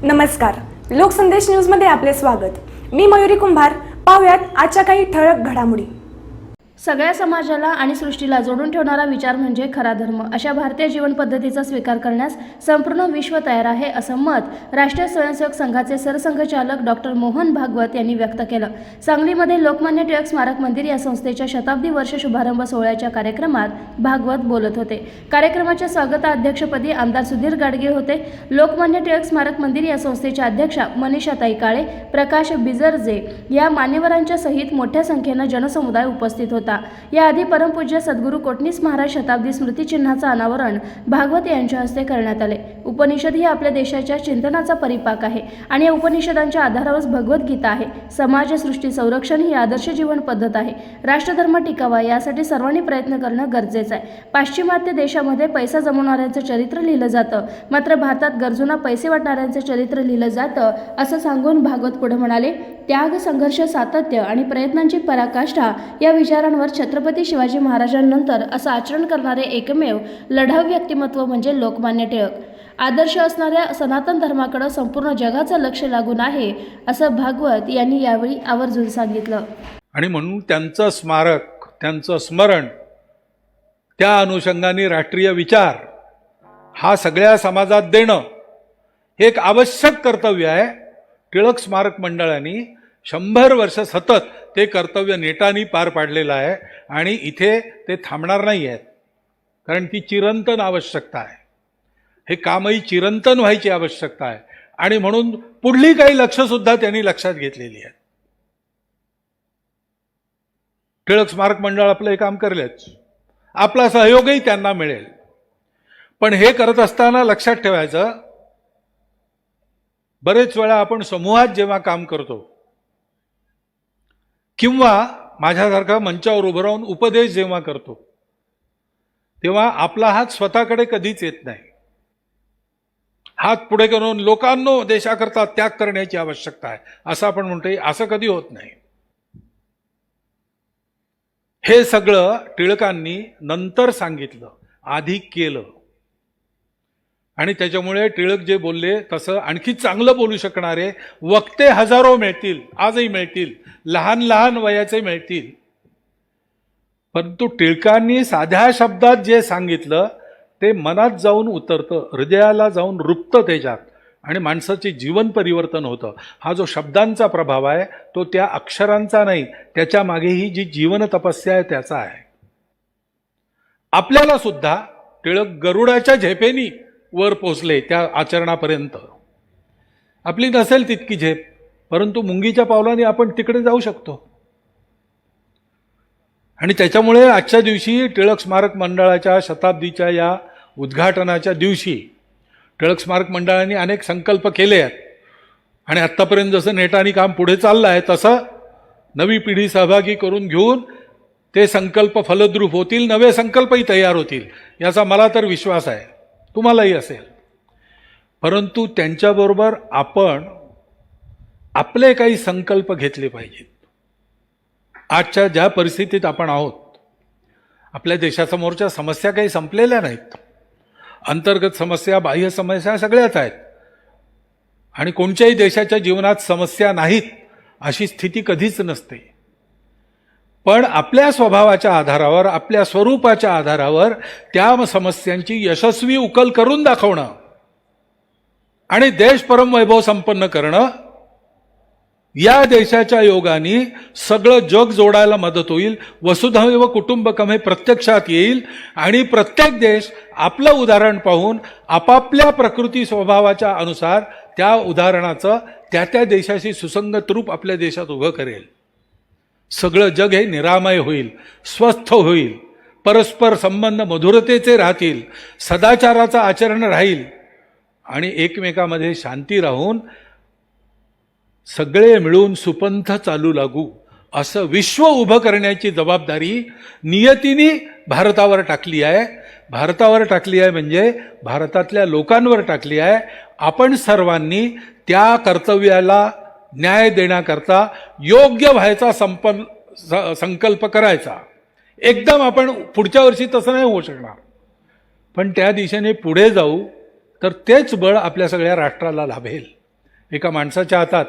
नमस्कार, लोकसंदेश न्यूजमध्ये आपले स्वागत। मी मयुरी कुंभार। पाहुयात आजच्या काही ठळक घडामोडी। सगळ्या समाजाला आणि सृष्टीला जोडून ठेवणारा विचार म्हणजे खरा धर्म। अशा भारतीय जीवन पद्धतीचा स्वीकार करण्यास संपूर्ण विश्व तयार आहे, असं मत राष्ट्रीय स्वयंसेवक संघाचे सरसंघचालक डॉक्टर मोहन भागवत यांनी व्यक्त केलं। सांगलीमध्ये लोकमान्य टिळक स्मारक मंदिर या संस्थेच्या शताब्दी वर्ष शुभारंभ सोहळ्याच्या कार्यक्रमात भागवत बोलत होते। कार्यक्रमाच्या स्वागताध्यक्षपदी आमदार सुधीर गाडगीळ होते। लोकमान्य टिळक स्मारक मंदिर या संस्थेच्या अध्यक्षा मनीषाताई काळे, प्रकाश बिजरजे या मान्यवरांच्या सहित मोठ्या संख्येने जनसमुदाय उपस्थित होता। याआधी परमपूज्य सद्गुरू कोटणीस महाराज शताब्दी स्मृतिचिन्हाचा अनावरण भागवत यांच्या हस्ते करण्यात आले। उपनिषद ही आपल्या देशाच्या चिंतनाचा परिपाक आहे आणि या उपनिषदांच्या आधारावरच भगवद्गीता आहे। समाज सृष्टी संरक्षण ही आदर्श जीवन पद्धत आहे। राष्ट्रधर्म टिकावा यासाठी सर्वांनी प्रयत्न करणं गरजेचं आहे। पाश्चिमात्य देशामध्ये पैसा जमवणाऱ्यांचं चरित्र लिहिलं जातं, मात्र भारतात गरजूंना पैसे वाटणाऱ्यांचं चरित्र लिहिलं जातं, असं सांगून भागवत पुढे म्हणाले, त्याग, संघर्ष, सातत्य आणि प्रयत्नांची पराकाष्ठा या विचारांवर छत्रपती शिवाजी महाराजांनंतर असं आचरण करणारे एकमेव लढाऊ व्यक्तिमत्व म्हणजे लोकमान्य टिळक। आदर्श असणाऱ्या सनातन धर्माकडे संपूर्ण जगाचं लक्ष लागून आहे, असं भागवत यांनी यावेळी आवर्जून सांगितलं। आणि म्हणून त्यांचं स्मारक, त्यांचं स्मरण, त्या अनुषंगाने राष्ट्रीय विचार हा सगळ्या समाजात देणं हे एक आवश्यक कर्तव्य आहे। टिळक स्मारक मंडळाने 100 वर्ष सतत ते कर्तव्य नेटाने पार पाडलेलं आहे आणि इथे ते थांबणार नाही आहेत, कारण ती चिरंतन आवश्यकता आहे। हे कामही चिरंतन व्हायची आवश्यकता आहे आणि म्हणून पुढली काही लक्ष्यसुद्धा त्यांनी लक्षात घेतलेली आहेत। टिळक स्मारक मंडळ आपलं हे काम करेलच, आपला सहयोगही त्यांना मिळेल। पण हे करत असताना लक्षात ठेवायचं, बरेच वेळा आपण समूहात जेव्हा काम करतो किंवा माझ्यासारखा मंचावर उभं राहून उपदेश जेव्हा करतो, तेव्हा आपला हात स्वतःकडे कधीच येत नाही। हात पुढे करून लोकांनो देशाकरता त्याग करण्याची आवश्यकता आहे असं आपण म्हणतो, असं कधी होत नाही। हे सगळं टिळकांनी नंतर सांगितलं, आधी केलं आणि त्याच्यामुळे टिळक जे बोलले तसं आणखी चांगलं बोलू शकणारे वक्ते हजारो मिळतील, आजही मिळतील, लहान लहान वयाचे मिळतील। परंतु टिळकांनी साध्या शब्दात जे सांगितलं ते मनात जाऊन उतरतं, हृदयाला जाऊन रुपतं त्याच्यात आणि माणसाचे जीवन परिवर्तन होतं। हा जो शब्दांचा प्रभाव आहे तो त्या अक्षरांचा नाही, त्याच्या मागेही जी जीवन तपस्या आहे त्याचा आहे। आपल्याला सुद्धा टिळक गरुडाच्या झेपेनी वर पोचले त्या आचरणापर्यंत। आपली नसेल तितकी झेप, परंतु मुंगीच्या पावलाने आपण तिकडे जाऊ शकतो। आणि त्याच्यामुळे आजच्या दिवशी टिळक स्मारक मंडळाच्या शताब्दीच्या या उद्घाटनाच्या दिवशी टिळक स्मारक मंडळाने अनेक संकल्प केले आहेत आणि आत्तापर्यंत जसं नेटाने काम पुढे चाललं आहे तसं नवी पिढी सहभागी करून घेऊन ते संकल्प फलद्रूप होतील, नवे संकल्पही तयार होतील याचा मला तर विश्वास आहे, तुम्हालाही असेल। परंतु त्यांच्याबरोबर आपण आपले काही संकल्प घेतले पाहिजेत। आजच्या ज्या परिस्थितीत आपण आहोत, आपल्या देशासमोरच्या समस्या काही संपलेल्या नाहीत। अंतर्गत समस्या, बाह्य समस्या सगळ्याच आहेत आणि कोणत्याही देशाच्या जीवनात समस्या नाहीत अशी स्थिती कधीच नसते। पण आपल्या स्वभावाच्या आधारावर, आपल्या स्वरूपाच्या आधारावर त्या समस्यांची यशस्वी उकल करून दाखवणं आणि देश परमवैभव संपन्न करणं, या देशाच्या योगाने सगळं जग जोडायला मदत होईल। वसुधैव कुटुंबकम हे प्रत्यक्षात येईल आणि प्रत्येक देश आपलं उदाहरण पाहून आपापल्या प्रकृती स्वभावाच्या अनुसार त्या उदाहरणाचं त्या त्या देशाशी सुसंगत रूप आपल्या देशात उभं करेल। सगळं जग हे निरामय होईल, स्वस्थ होईल, परस्पर संबंध मधुरतेचे राहतील, सदाचाराचं आचरण राहील आणि एकमेकामध्ये शांती राहून सगळे मिळून सुपंथ चालू लागू असं विश्व उभं करण्याची जबाबदारी नियतीने भारतावर टाकली आहे। भारतावर टाकली आहे म्हणजे भारतातल्या लोकांवर टाकली आहे। आपण सर्वांनी त्या कर्तव्याला न्याय देण्याकरता योग्य व्हायचा संकल्प करायचा। एकदम आपण पुढच्या वर्षी तसं नाही होऊ शकणार, पण त्या दिशेने पुढे जाऊ तर तेच बळ आपल्या सगळ्या राष्ट्राला लाभेल। एका माणसाच्या हातात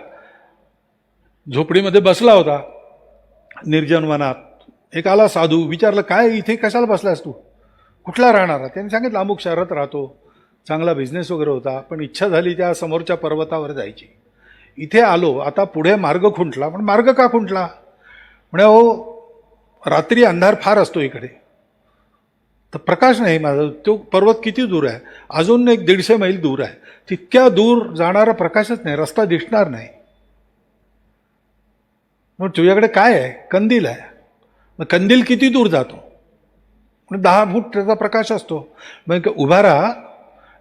झोपडीमध्ये बसला होता निर्जन वनात. एक आला साधू, विचारलं काय इथे कशाला बसलास तू, कुठला राहणारा? त्यांनी सांगितलं अमुक शहरात राहतो, चांगला बिझनेस वगैरे होता, पण इच्छा झाली त्या समोरच्या पर्वतावर जायची. इथे आलो, आता पुढे मार्ग खुंटला. पण मार्ग का खुंटला? म्हणे हो रात्री अंधार फार असतो इकडे, तर प्रकाश नाही माझा. तो पर्वत किती दूर आहे? अजून एक 150 मैल दूर आहे. तितक्या दूर जाणारा प्रकाशच नाही, रस्ता दिसणार नाही. मग तुझ्याकडे काय आहे? कंदील आहे. मग कंदील किती दूर जातो? म्हणजे 10 फूट त्याचा प्रकाश असतो. मग उभा राहा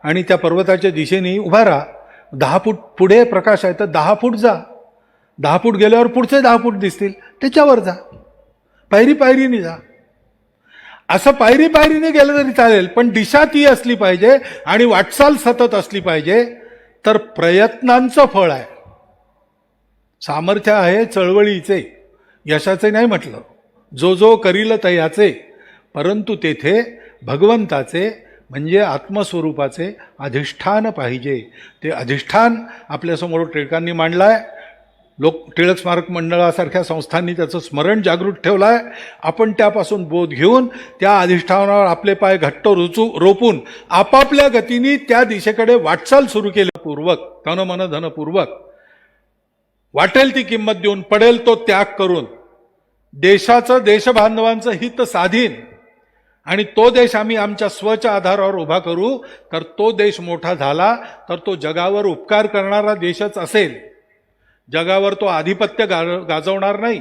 आणि त्या पर्वताच्या दिशेने उभा राहा. 10 फूट पुढे प्रकाश आहे तर 10 फूट जा. 10 फूट गेल्यावर पुढचे 10 फूट दिसतील, त्याच्यावर जा. पायरी पायरीने जा. असं पायरी पायरीने गेलं तरी चालेल, पण दिशा ती असली पाहिजे आणि वाटचाल सतत असली पाहिजे. तर प्रयत्नांचं फळ आहे. सामर्थ्य आहे चळवळीचे, यशाचे नाही म्हटलं. जो जो करील तयाचे, परंतु तेथे भगवंताचे म्हणजे आत्मस्वरूपाचे अधिष्ठान पाहिजे. ते अधिष्ठान आपल्यासमोर टिळकांनी मांडलं आहे. टिळक स्मारक मंडळासारख्या संस्थांनी त्याचं स्मरण जागृत ठेवलं आहे. आपण त्यापासून बोध घेऊन त्या अधिष्ठानावर आपले पाय घट्ट रोपून आपापल्या गतीने त्या दिशेकडे वाटचाल सुरू केली. पूर्वक तन मन धनपूर्वक वाटेल ती किंमत देऊन, पडेल तो त्याग करून देशाचं देशबांधवांचं हित साधीन आणि तो देश आम्ही आमच्या स्वच्या आधारावर उभा करू. तर तो देश मोठा झाला तर तो जगावर उपकार करणारा देशच असेल. जगावर तो आधिपत्य गाजवणार नाही,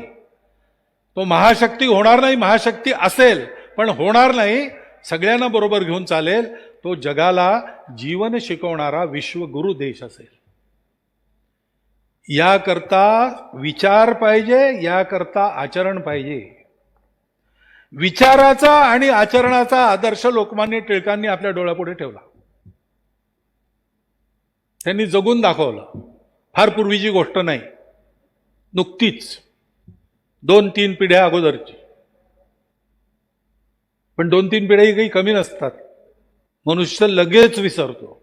तो महाशक्ती होणार नाही. महाशक्ती असेल पण होणार नाही, सगळ्यांना बरोबर घेऊन चालेल. तो जगाला जीवन शिकवणारा विश्वगुरु देश असेल. याकरता विचार पाहिजे, याकरता आचरण पाहिजे. विचाराचा आणि आचरणाचा आदर्श लोकमान्य टिळकांनी आपल्या डोळ्यापुढे ठेवला. त्यांनी जगून दाखवलं. फार पूर्वीची गोष्ट नाही, नुकतीच 2-3 पिढ्या अगोदरची. पण 2-3 पिढ्याही काही कमी नसतात. मनुष्य लगेच विसरतो.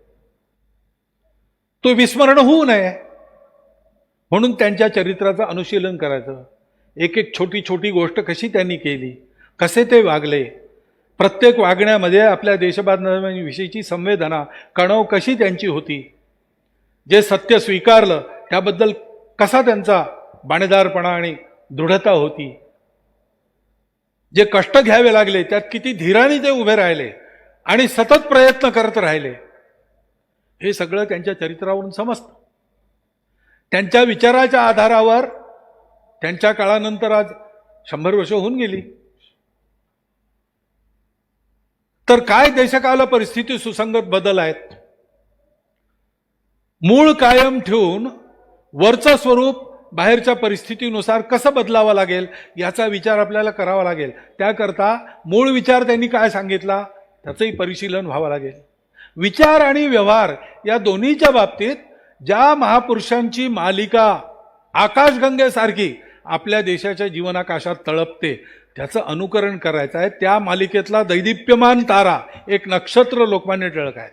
तो विस्मरण होऊ नये म्हणून त्यांच्या चरित्राचं अनुशीलन करायचं. एक एक छोटी छोटी गोष्ट कशी त्यांनी केली, कसे ते वागले, प्रत्येक वागण्यामध्ये आपल्या देशबांधवांविषयीची संवेदना कणव कशी त्यांची होती, जे सत्य स्वीकारलं त्याबद्दल कसा त्यांचा बाणेदारपणा आणि दृढता होती, जे कष्ट घ्यावे लागले त्यात किती धीराने ते उभे राहिले आणि सतत प्रयत्न करत राहिले, हे सगळं त्यांच्या चरित्रावरून समजतं. त्यांच्या विचाराच्या आधारावर त्यांच्या काळानंतर आज 100 वर्ष होऊन गेली. तर काय देशकाल परिस्थिती सुसंगत बदल आहेत. मूळ कायम ठेवून वरचं स्वरूप बाहेरच्या परिस्थितीनुसार कसं बदलावं लागेल याचा विचार आपल्याला करावा लागेल. त्याकरता मूळ विचार त्यांनी काय सांगितला त्याचंही परिशीलन व्हावं लागेल. विचार आणि व्यवहार या दोन्हीच्या बाबतीत ज्या महापुरुषांची मालिका आकाशगंगेसारखी आपल्या देशाच्या जीवनाकाशात तळपते त्याचं अनुकरण करायचं आहे. त्या मालिकेतला दैदिप्यमान तारा एक नक्षत्र लोकमान्य टिळक आहे.